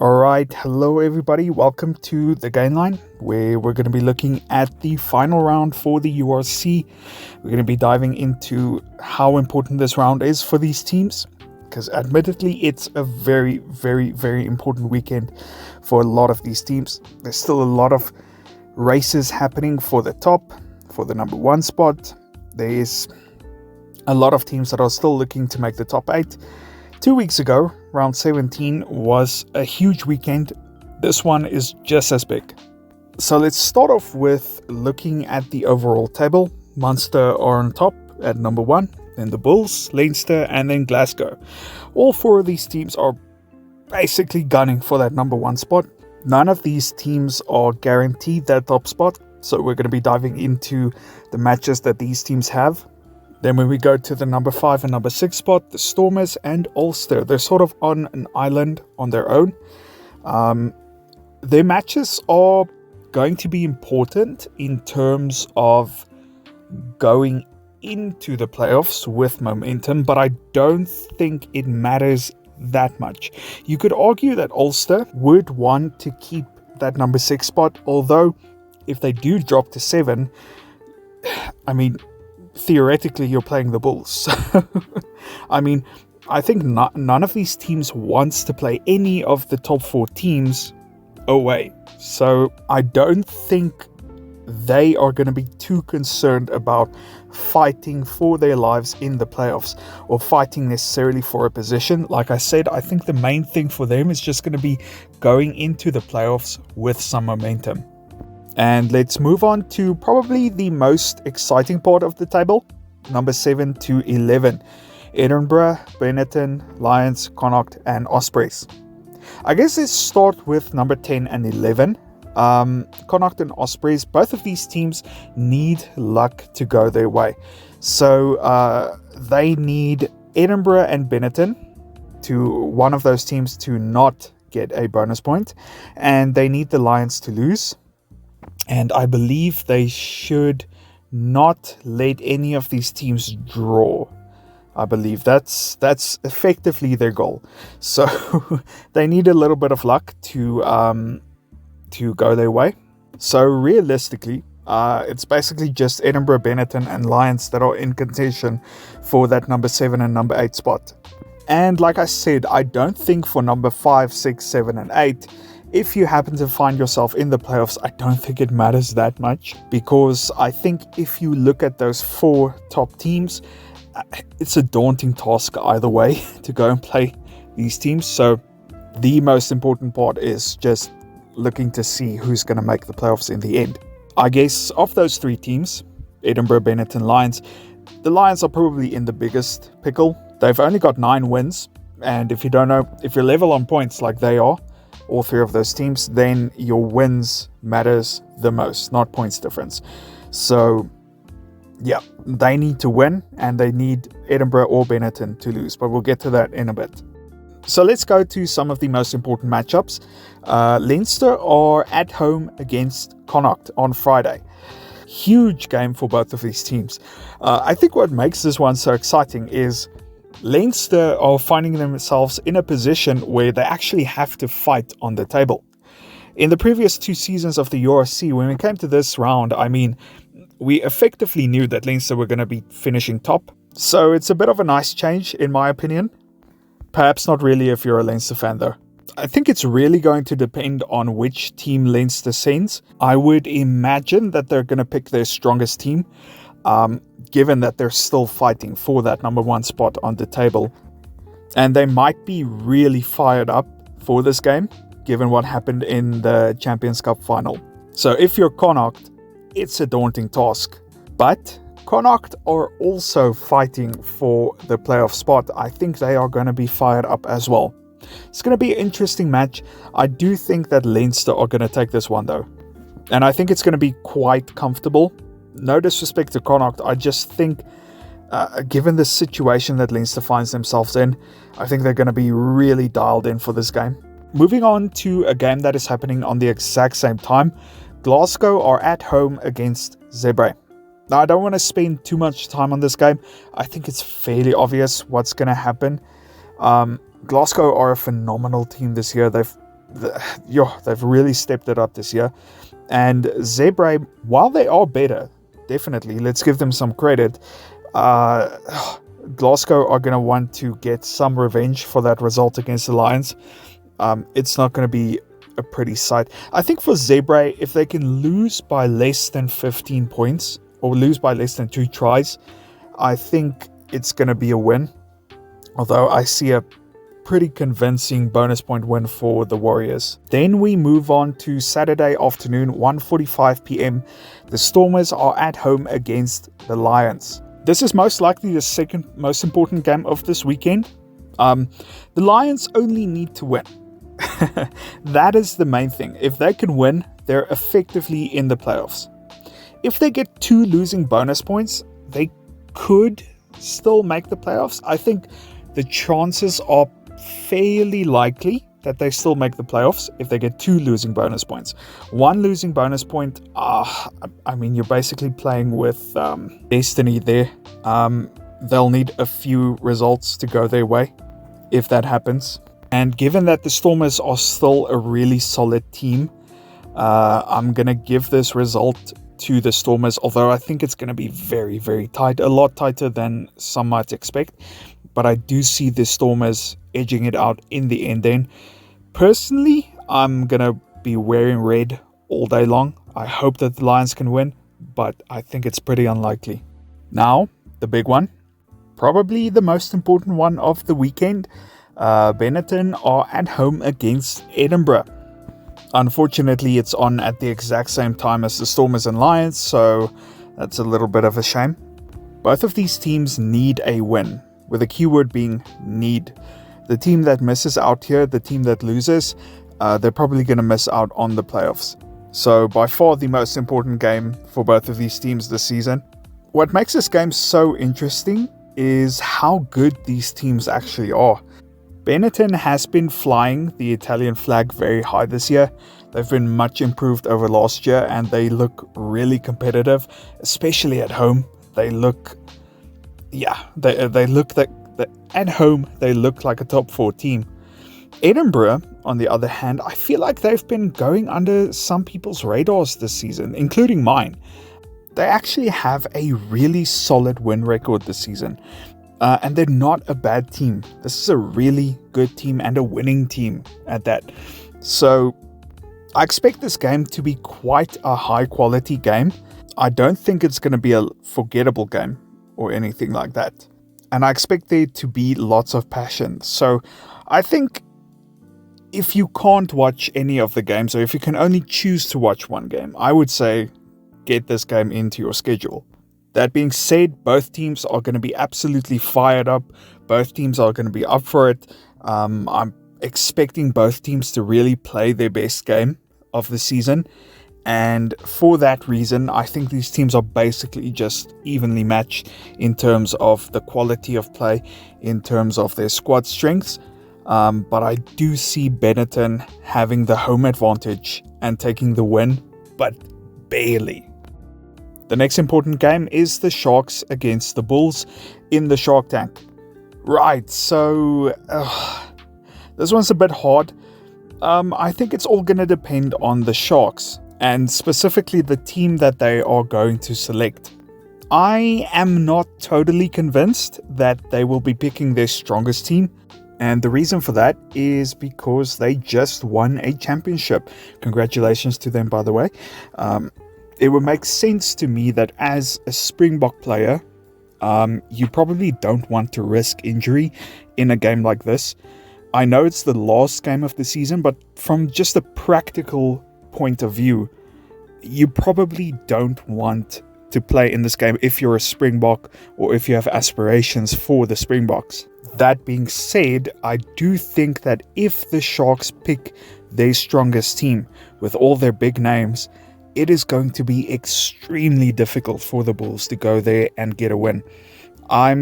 Alright, hello everybody, welcome to the Game Line, where we're going to be looking at the final round for the URC. We're going to be diving into how important this round is for these teams, because admittedly it's a very, very, very important weekend for a lot of these teams. There's still a lot of races happening for the top, for the number one spot. There's a lot of teams that are still looking to make the top 8. 2 weeks ago, round 17 was a huge weekend. This one is just as big. So let's start off with looking at the overall table. Munster are on top at number 1, then the Bulls, Leinster, and then Glasgow. All 4 of these teams are basically gunning for that number 1 spot. None of these teams are guaranteed that top spot, so we're going to be diving into the matches that these teams have. Then when we go to the number 5 and number 6 spot, the Stormers and Ulster, they're sort of on an island on their own. Their matches are going to be important in terms of going into the playoffs with momentum, but I don't think it matters that much. You could argue that Ulster would want to keep that number 6 spot, although if they do drop to 7, theoretically, you're playing the Bulls. I think none of these teams wants to play any of the top 4 teams away. So I don't think they are going to be too concerned about fighting for their lives in the playoffs or fighting necessarily for a position. Like I said, I think the main thing for them is just going to be going into the playoffs with some momentum. And let's move on to probably the most exciting part of the table, number 7 to 11. Edinburgh, Benetton, Lions, Connacht, and Ospreys. I guess let's start with number 10 and 11. Connacht and Ospreys, both of these teams need luck to go their way. So they need Edinburgh and Benetton, one of those teams to not get a bonus point. And they need the Lions to lose. And I believe they should not let any of these teams draw. I believe that's effectively their goal. So they need a little bit of luck to go their way. So realistically, it's basically just Edinburgh, Benetton, and Lions that are in contention for that number 7 and number 8 spot. And like I said, I don't think for number 5, 6, 7, and 8, if you happen to find yourself in the playoffs, I don't think it matters that much, because I think if you look at those 4 top teams, it's a daunting task either way to go and play these teams. So the most important part is just looking to see who's going to make the playoffs in the end. I guess of those 3 teams, Edinburgh, Benetton, Lions, the Lions are probably in the biggest pickle. They've only got 9 wins, and if you don't know, if you're level on points like they are, all 3 of those teams, then your wins matters the most, not points difference. So yeah, they need to win, and they need Edinburgh or Benetton to lose, but we'll get to that in a bit. So let's go to some of the most important matchups. Leinster are at home against Connacht on Friday. Huge game for both of these teams. I think what makes this one so exciting is Leinster are finding themselves in a position where they actually have to fight on the table. In the previous 2 seasons of the URC, when we came to this round, we effectively knew that Leinster were going to be finishing top. So it's a bit of a nice change, in my opinion. Perhaps not really if you're a Leinster fan, though. I think it's really going to depend on which team Leinster sends. I would imagine that they're going to pick their strongest team, given that they're still fighting for that number 1 spot on the table. And they might be really fired up for this game, given what happened in the Champions Cup final. So if you're Connacht, it's a daunting task. But Connacht are also fighting for the playoff spot. I think they are going to be fired up as well. It's going to be an interesting match. I do think that Leinster are going to take this one, though. And I think it's going to be quite comfortable. No disrespect to Connacht, I just think, given the situation that Leinster finds themselves in, I think they're going to be really dialed in for this game. Moving on to a game that is happening on the exact same time. Glasgow are at home against Zebre. Now, I don't want to spend too much time on this game. I think it's fairly obvious what's going to happen. Glasgow are a phenomenal team this year. They've they've really stepped it up this year. And Zebra, while they are better, definitely, let's give them some credit. Glasgow are going to want to get some revenge for that result against the Lions. It's not going to be a pretty sight. I think for Zebra, if they can lose by less than 15 points or lose by less than 2 tries, I think it's going to be a win. Although I see a pretty convincing bonus point win for the Warriors. Then we move on to Saturday afternoon, 1:45 p.m. The Stormers are at home against the Lions. This is most likely the second most important game of this weekend. The Lions only need to win. That is the main thing. If they can win, they're effectively in the playoffs. If they get 2 losing bonus points, they could still make the playoffs. I think the chances are fairly likely that they still make the playoffs if they get 2 losing bonus points. 1 losing bonus point, you're basically playing with destiny there. They'll need a few results to go their way if that happens. And given that the Stormers are still a really solid team, I'm going to give this result to the Stormers, although I think it's going to be very, very tight, a lot tighter than some might expect. But I do see the Stormers edging it out in the end then. Personally, I'm going to be wearing red all day long. I hope that the Lions can win, but I think it's pretty unlikely. Now, the big one, probably the most important one of the weekend. Benetton are at home against Edinburgh. Unfortunately, it's on at the exact same time as the Stormers and Lions, so that's a little bit of a shame. Both of these teams need a win, with the keyword being need. The team that misses out here, the team that loses, they're probably going to miss out on the playoffs. So by far the most important game for both of these teams this season. What makes this game so interesting is how good these teams actually are. Benetton has been flying the Italian flag very high this year. They've been much improved over last year and they look really competitive, especially at home. They look, at home they look like a top 4 team. Edinburgh, on the other hand, I feel like they've been going under some people's radars this season, including mine. They actually have a really solid win record this season. And they're not a bad team. This is a really good team and a winning team at that. So I expect this game to be quite a high quality game. I don't think it's going to be a forgettable game or anything like that. And I expect there to be lots of passion. So I think if you can't watch any of the games, or if you can only choose to watch one game, I would say get this game into your schedule. That being said, both teams are going to be absolutely fired up. Both teams are going to be up for it. I'm expecting both teams to really play their best game of the season. And for that reason, I think these teams are basically just evenly matched in terms of the quality of play, in terms of their squad strengths. But I do see Benetton having the home advantage and taking the win, but barely. The next important game is the Sharks against the Bulls in the Shark Tank. Right, so this one's a bit hard. I think it's all going to depend on the Sharks, and specifically the team that they are going to select. I am not totally convinced that they will be picking their strongest team, and the reason for that is because they just won a championship. Congratulations to them, by the way. It would make sense to me that as a Springbok player, you probably don't want to risk injury in a game like this. I know it's the last game of the season, but from just a practical point of view, you probably don't want to play in this game if you're a Springbok or if you have aspirations for the Springboks. That being said, I do think that if the Sharks pick their strongest team with all their big names, it is going to be extremely difficult for the Bulls to go there and get a win. I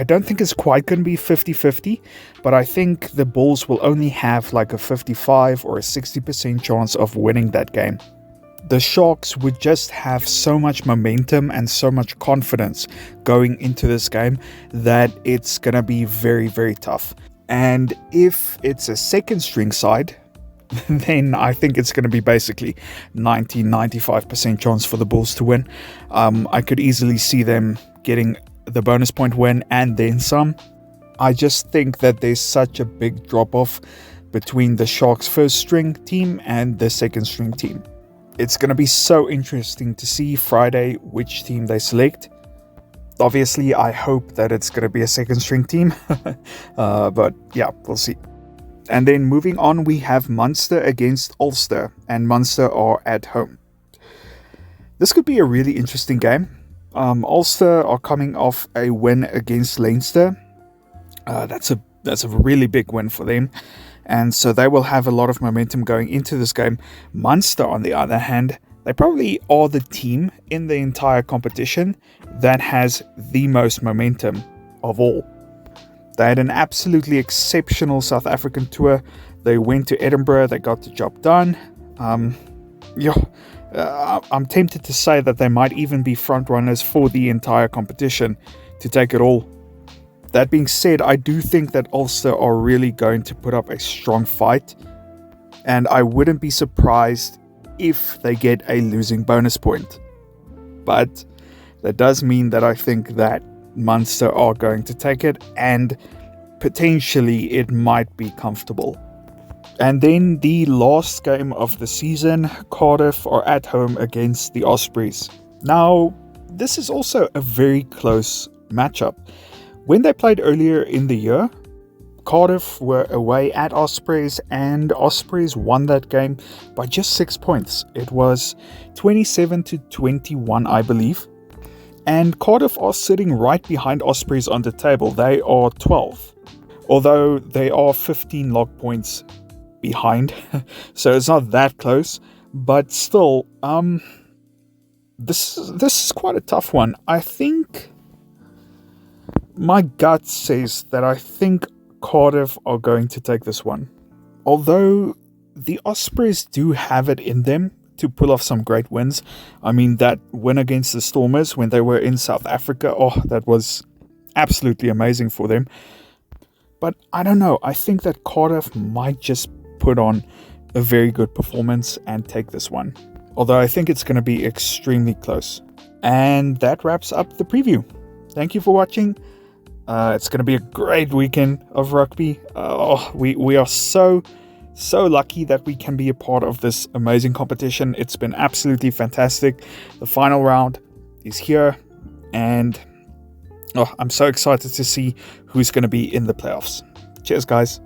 don't think it's quite going to be 50-50, but I think the Bulls will only have like a 55 or a 60% chance of winning that game. The Sharks would just have so much momentum and so much confidence going into this game that it's going to be very, very tough. And if it's a second string side, then I think it's going to be basically 90-95% chance for the Bulls to win. I could easily see them getting the bonus point win and then some. I just think that there's such a big drop-off between the Sharks' first string team and the second string team. It's going to be so interesting to see Friday which team they select. Obviously, I hope that it's going to be a second string team. But yeah, we'll see. And then moving on, we have Munster against Ulster, and Munster are at home. This could be a really interesting game. Ulster are coming off a win against Leinster. That's a really big win for them, and so they will have a lot of momentum going into this game. Munster, on the other hand, they probably are the team in the entire competition that has the most momentum of all. They had an absolutely exceptional South African tour. They went to Edinburgh. They got the job done. I'm tempted to say that they might even be front runners for the entire competition to take it all. That being said, I do think that Ulster are really going to put up a strong fight. And I wouldn't be surprised if they get a losing bonus point. But that does mean that I think that Munster are going to take it, and potentially it might be comfortable. And then the last game of the season, Cardiff are at home against the Ospreys. Now, this is also a very close matchup. When they played earlier in the year, Cardiff were away at Ospreys, and Ospreys won that game by just 6 points. It was 27-21, I believe. And Cardiff are sitting right behind Ospreys on the table. They are 12. Although they are 15 log points behind. So it's not that close. But still, this is quite a tough one. I think my gut says that I think Cardiff are going to take this one. Although the Ospreys do have it in them to pull off some great wins. I mean, that win against the Stormers when they were in South Africa, that was absolutely amazing for them. But I don't know, I think that Cardiff might just put on a very good performance and take this one. Although I think it's going to be extremely close. And that wraps up the preview. Thank you for watching. It's going to be a great weekend of rugby. We are so lucky that we can be a part of this amazing competition. It's been absolutely fantastic. The final round is here, and I'm so excited to see who's going to be in the playoffs. Cheers, guys.